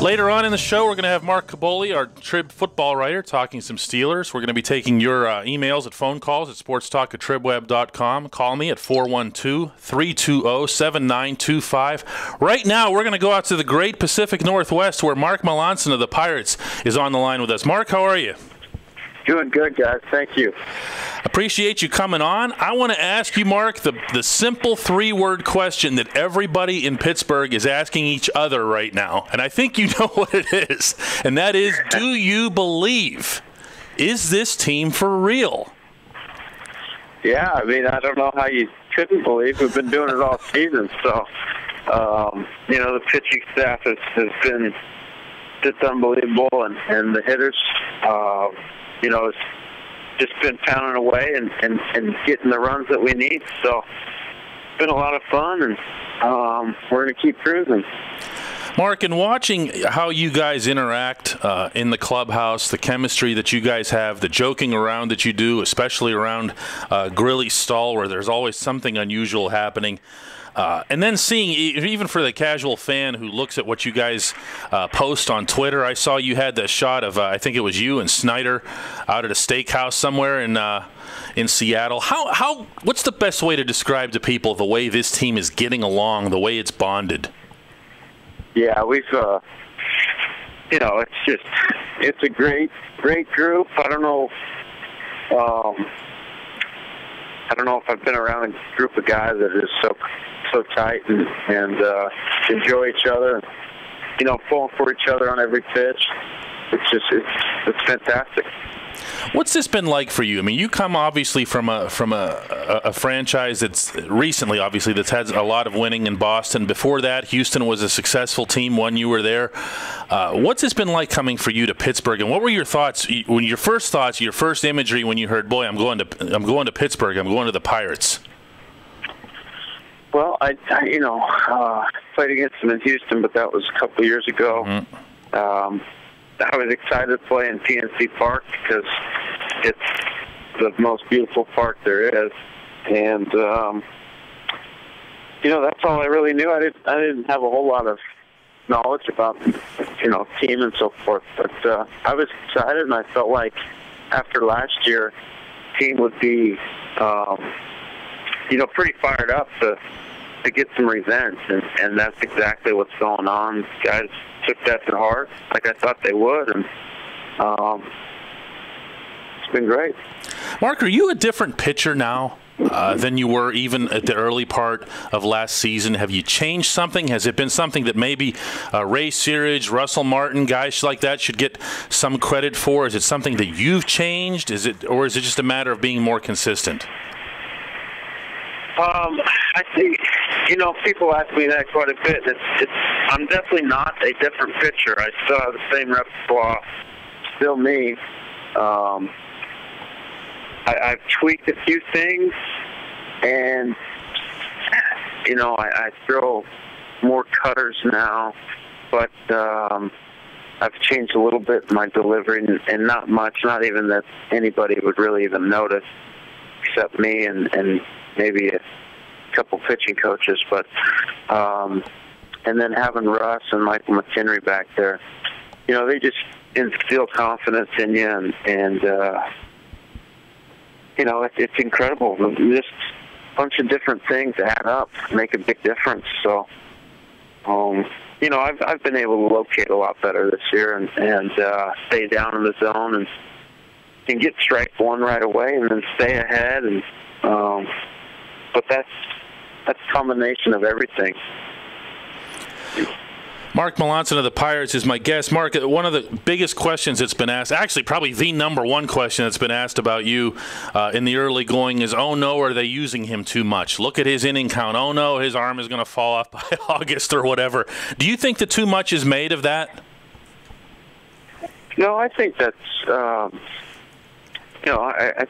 Later on in the show, we're going to have Mark Caboli, our Trib football writer, talking some Steelers. We're going to be taking your emails and phone calls at sportstalk@tribweb.com. Call me at 412-320-7925. Right now, we're going to go out to the great Pacific Northwest where Mark Melancon of the Pirates is on the line with us. Mark, how are you? Doing good, guys. Thank you. Appreciate you coming on. I want to ask you, Mark, the simple three-word question that everybody in Pittsburgh is asking each other right now, and I think you know what it is, and that is, do you believe? Is this team for real? Yeah, I mean, I don't know how you couldn't believe. We've been doing it all season, so, the pitching staff has been just unbelievable, and the hitters, it's just been pounding away and getting the runs that we need. So it's been a lot of fun, and we're going to keep cruising. Mark, in watching how you guys interact in the clubhouse, the chemistry that you guys have, the joking around that you do, especially around Grilly's stall where there's always something unusual happening, and then seeing, even for the casual fan who looks at what you guys post on Twitter, I saw you had the shot of, I think it was you and Snyder out at a steakhouse somewhere in Seattle. What's the best way to describe to people the way this team is getting along, the way it's bonded? Yeah, we've, it's a great group. I don't know if I've been around a group of guys that is so tight and enjoy each other, falling for each other on every pitch. It's fantastic. What's this been like for you? I mean, you come obviously from a franchise that's recently, obviously, that's had a lot of winning in Boston. Before that, Houston was a successful team when you were there. What's this been like coming for you to Pittsburgh? And what were your thoughts? Your first imagery when you heard, "Boy, I'm going to Pittsburgh. I'm going to the Pirates." Well, I played against them in Houston, but that was a couple of years ago. Mm-hmm. I was excited to play in PNC Park because it's the most beautiful park there is, and that's all I really knew. I didn't have a whole lot of knowledge about team and so forth, but I was excited, and I felt like after last year, the team would be pretty fired up to get some revenge, and that's exactly what's going on. Guys took that to heart, like I thought they would, and it's been great. Mark, are you a different pitcher now than you were even at the early part of last season? Have you changed something? Has it been something that maybe Ray Searage, Russell Martin, guys like that should get some credit for? Is it something that you've changed? Or is it just a matter of being more consistent? I think, people ask me that quite a bit. I'm definitely not a different pitcher. I still have the same repertoire, still me. I've tweaked a few things, and, I throw more cutters now, but I've changed a little bit in my delivery, and not much, not even that anybody would really even notice, except me and maybe a couple pitching coaches, but and then having Russ and Michael McHenry back there, they just instill confidence in you, and it's incredible. Just a bunch of different things add up, make a big difference. So, I've been able to locate a lot better this year and stay down in the zone and get strike one right away, and then stay ahead, and but that's a combination of everything. Mark Melancon of the Pirates is my guest. Mark, one of the biggest questions that's been asked, actually probably the number one question that's been asked about you in the early going is, oh no, are they using him too much? Look at his inning count. Oh no, his arm is going to fall off by August or whatever. Do you think that too much is made of that? No, I think that's, I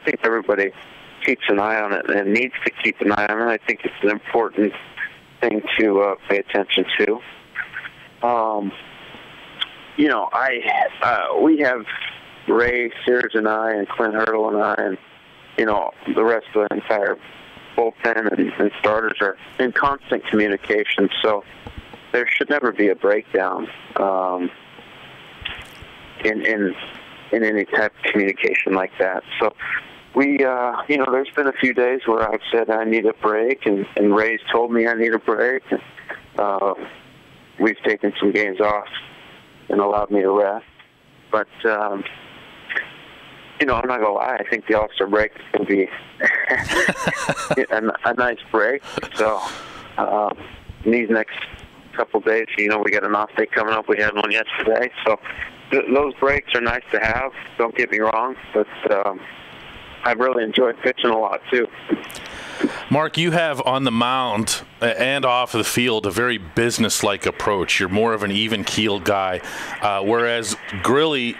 think everybody keeps an eye on it and needs to keep an eye on it. I think it's an important thing to pay attention to. We have Ray Sears and I and Clint Hurdle and I and, the rest of the entire bullpen and starters are in constant communication. So there should never be a breakdown in any type of communication like that. So we, there's been a few days where I've said I need a break, and Ray's told me I need a break. And, we've taken some games off and allowed me to rest. But, I'm not going to lie. I think the All-Star break is going to be a nice break. So these next couple of days, we got an off day coming up. We had one yesterday. So those breaks are nice to have. Don't get me wrong. But I've really enjoyed pitching a lot, too. Mark, you have on the mound and off the field a very business-like approach. You're more of an even-keeled guy, whereas Grilly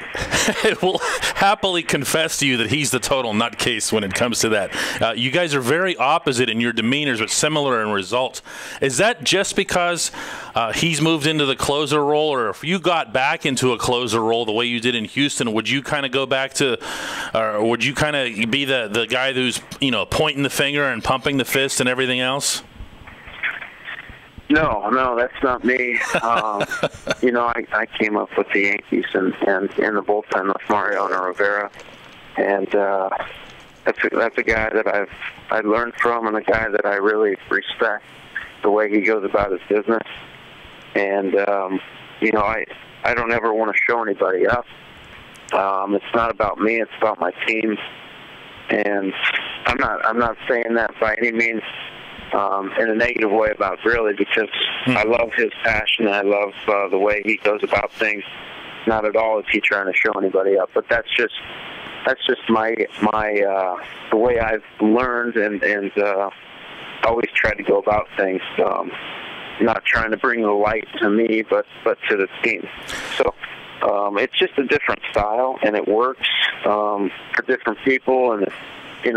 will happily confess to you that he's the total nutcase when it comes to that. You guys are very opposite in your demeanors, but similar in results. Is that just because he's moved into the closer role, or if you got back into a closer role the way you did in Houston, would you kind of go back to, or would you kind of be the guy who's pointing the finger and pumping the fist and everything else? No, that's not me. I came up with the Yankees and in the bullpen with Mariano Rivera, and that's a guy that I learned from, and a guy that I really respect the way he goes about his business. And I don't ever want to show anybody up. It's not about me; it's about my team. And I'm not saying that by any means in a negative way about Grilly, because I love his passion. I love the way he goes about things. Not at all is he trying to show anybody up, but that's just my the way I've learned and always tried to go about things. Not trying to bring the light to me, but to the team. So it's just a different style, and it works for different people. And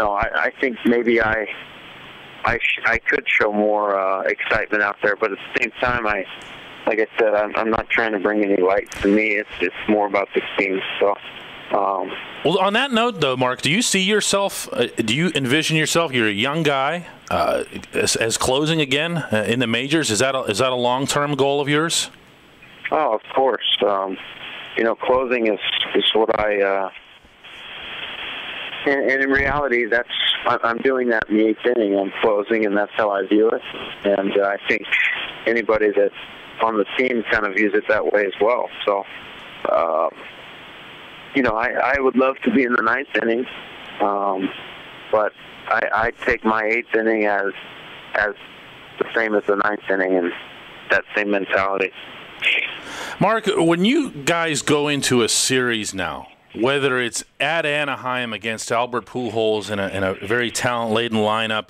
I think maybe I could show more excitement out there, but at the same time, like I said, I'm not trying to bring any light to me. It's more about the team. So. Well, on that note, though, Mark, do you see yourself? Do you envision yourself? You're a young guy, as closing again in the majors. Is that a long-term goal of yours? Oh, of course. Closing is what I. And in reality, I'm doing that in the eighth inning. I'm closing, and that's how I view it. And I think anybody that's on the team kind of views it that way as well. So. I would love to be in the ninth inning, but I take my eighth inning as the same as the ninth inning, and that same mentality. Mark, when you guys go into a series now, whether it's at Anaheim against Albert Pujols in a very talent-laden lineup,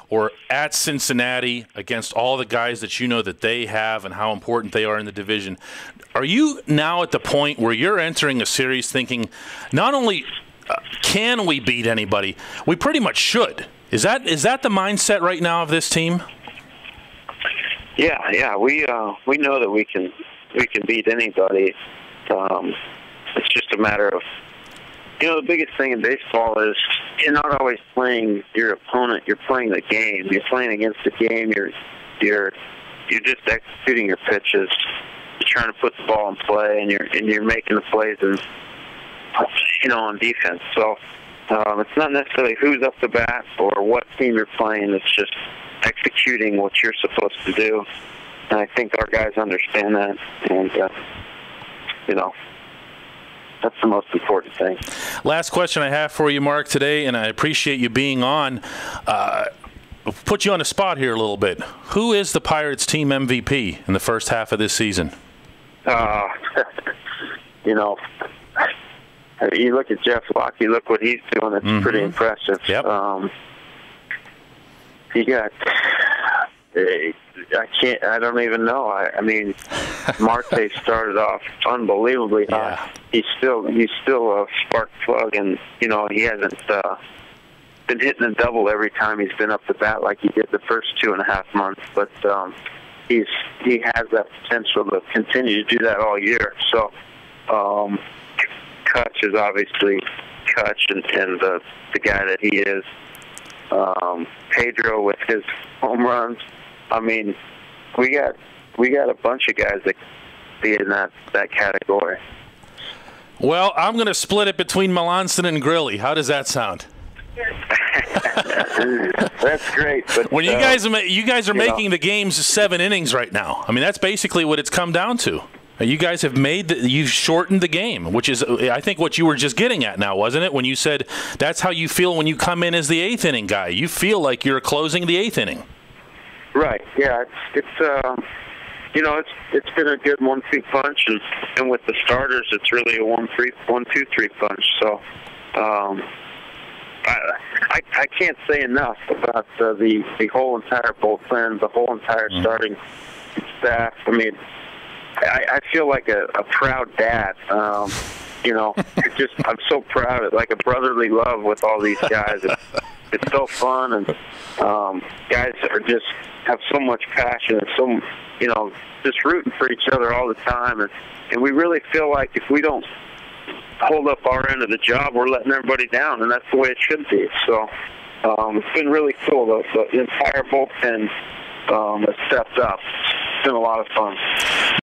or at Cincinnati against all the guys that that they have and how important they are in the division, are you now at the point where you're entering a series thinking, not only can we beat anybody, we pretty much should? Is that the mindset right now of this team? Yeah, we know that we can beat anybody. It's just a matter of, the biggest thing in baseball is you're not always playing your opponent. You're playing the game. You're playing against the game. You're just executing your pitches. You're trying to put the ball in play, and you're making the plays on defense. So it's not necessarily who's up the bat or what team you're playing. It's just executing what you're supposed to do. And I think our guys understand that, and that's the most important thing. Last question I have for you, Mark, today, and I appreciate you being on. Put you on the spot here a little bit. Who is the Pirates team MVP in the first half of this season? You look at Jeff Locke, you look what he's doing, it's pretty impressive. Yep. He got, I don't even know. I mean, Marte started off unbelievably hot. He's still a spark plug, and, he hasn't been hitting a double every time he's been up the bat like he did the first 2.5 months. But he has that potential to continue to do that all year. So Kutch is obviously Kutch and the guy that he is. Pedro with his home runs. I mean, we got we got a bunch of guys that be in that category. Well, I'm going to split it between Melancon and Grilly. How does that sound? That's great. But when you guys are making the games 7 innings right now. I mean, that's basically what it's come down to. You guys have you've shortened the game, which is, I think, what you were just getting at now, wasn't it? When you said that's how you feel when you come in as the 8th inning guy. You feel like you're closing the 8th inning. Right. Yeah. It's been a good 1-2 punch, and with the starters, it's really a 1-2-3 punch. So, I can't say enough about the whole entire bullpen, the whole entire starting staff. I mean, I feel like a proud dad. I'm so proud of, like, a brotherly love with all these guys. It's so fun, and guys are just have so much passion and so, just rooting for each other all the time. And we really feel like if we don't hold up our end of the job, we're letting everybody down, and that's the way it should be. So it's been really cool. The entire bullpen has stepped up. It's been a lot of fun.